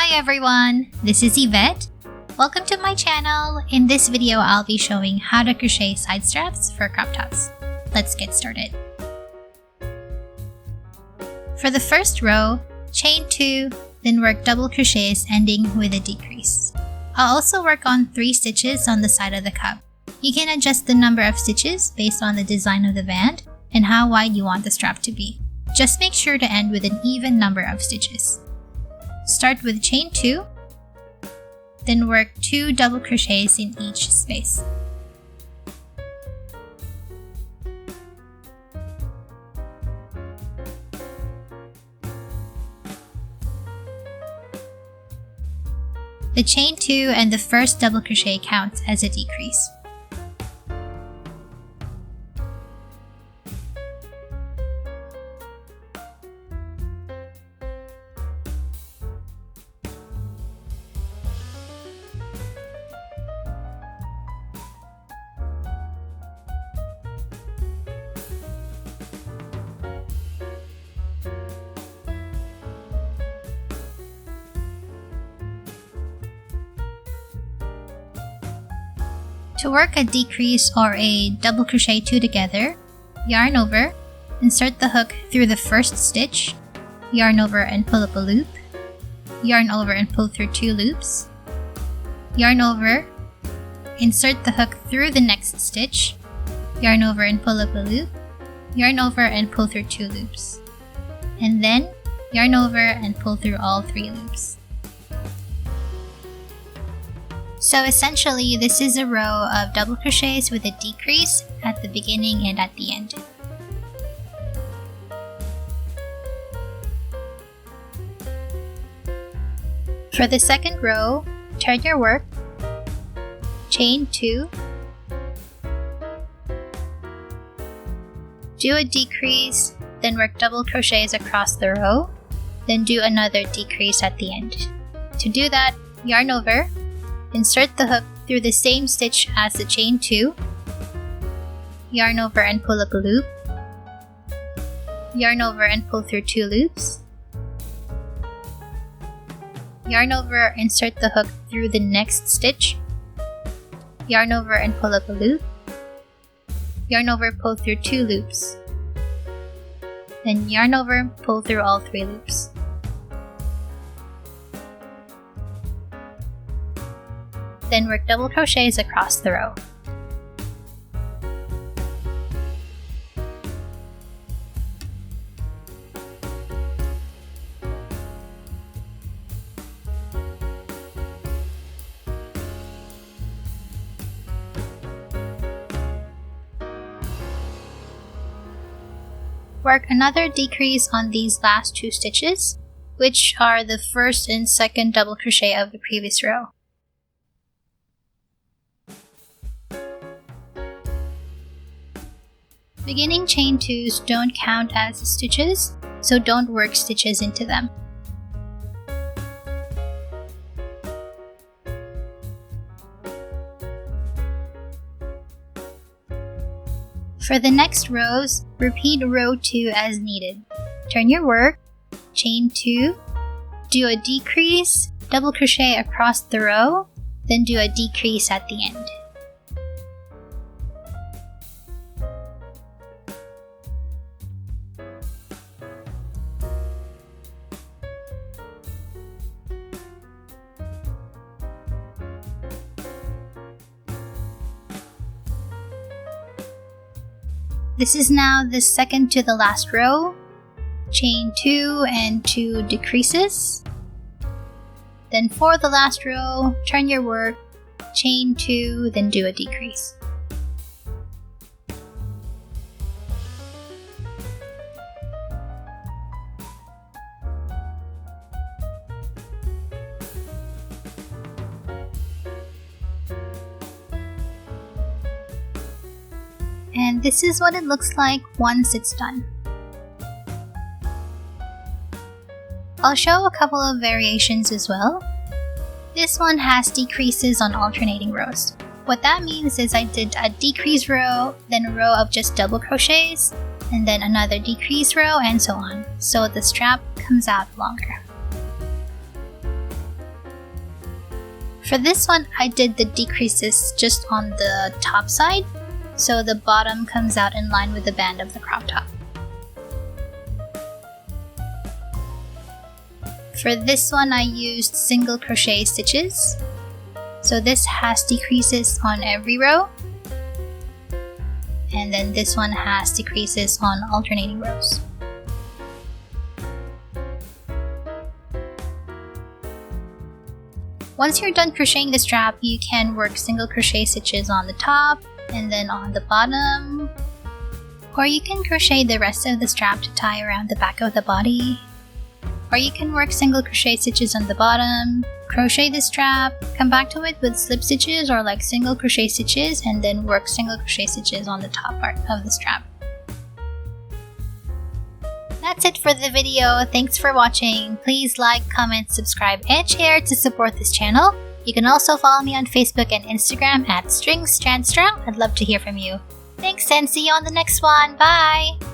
Hi everyone, this is Yvette. Welcome to my channel. In this video, I'll be showing how to crochet side straps for crop tops. Let's get started. For the first row, chain 2, then work double crochets ending with a decrease. I'll also work on 3 stitches on the side of the cup. You can adjust the number of stitches based on the design of the band and how wide you want the strap to be. Just make sure to end with an even number of stitches. Start with chain 2, then work 2 double crochets in each space. The chain 2 and the first double crochet counts as a decrease. To work a decrease or a double crochet 2 together, yarn over, insert the hook through the first stitch, yarn over and pull up a loop, yarn over and pull through 2 loops, yarn over, insert the hook through the next stitch, yarn over and pull up a loop, yarn over and pull through 2 loops, and then yarn over and pull through all 3 loops. So essentially, this is a row of double crochets with a decrease at the beginning and at the end. For the second row, turn your work, chain 2, do a decrease, then work double crochets across the row, then do another decrease at the end. To do that, yarn over, insert the hook through the same stitch as the chain 2, yarn over and pull up a loop, yarn over and pull through 2 loops, yarn over, insert the hook through the next stitch, yarn over and pull up a loop, yarn over, pull through 2 loops, then yarn over, pull through all 3 loops. Then work double crochets across the row. Work another decrease on these last 2 stitches, which are the first and second double crochet of the previous row. Beginning chain 2s don't count as stitches, so don't work stitches into them. For the next rows, repeat row 2 as needed. Turn your work, chain 2, do a decrease, double crochet across the row, then do a decrease at the end. This is now the second to the last row. Chain 2 and 2 decreases. Then for the last row, turn your work, chain 2, then do a decrease. And this is what it looks like once it's done. I'll show a couple of variations as well. This one has decreases on alternating rows. What that means is I did a decrease row, then a row of just double crochets, and then another decrease row, and so on. So the strap comes out longer. For this one, I did the decreases just on the top side, so the bottom comes out in line with the band of the crop top. For this one, I used single crochet stitches. So this has decreases on every row, and then this one has decreases on alternating rows. Once you're done crocheting the strap, you can work single crochet stitches on the top and then on the bottom, or you can crochet the rest of the strap to tie around the back of the body, or you can work single crochet stitches on the bottom, crochet the strap, come back to it with slip stitches or like single crochet stitches, and then work single crochet stitches on the top part of the strap. That's it for the video. Thanks for watching. Please like, comment, subscribe, and share to support this channel. You can also follow me on Facebook and Instagram at StringsStrandStrong. I'd love to hear from you. Thanks and see you on the next one. Bye!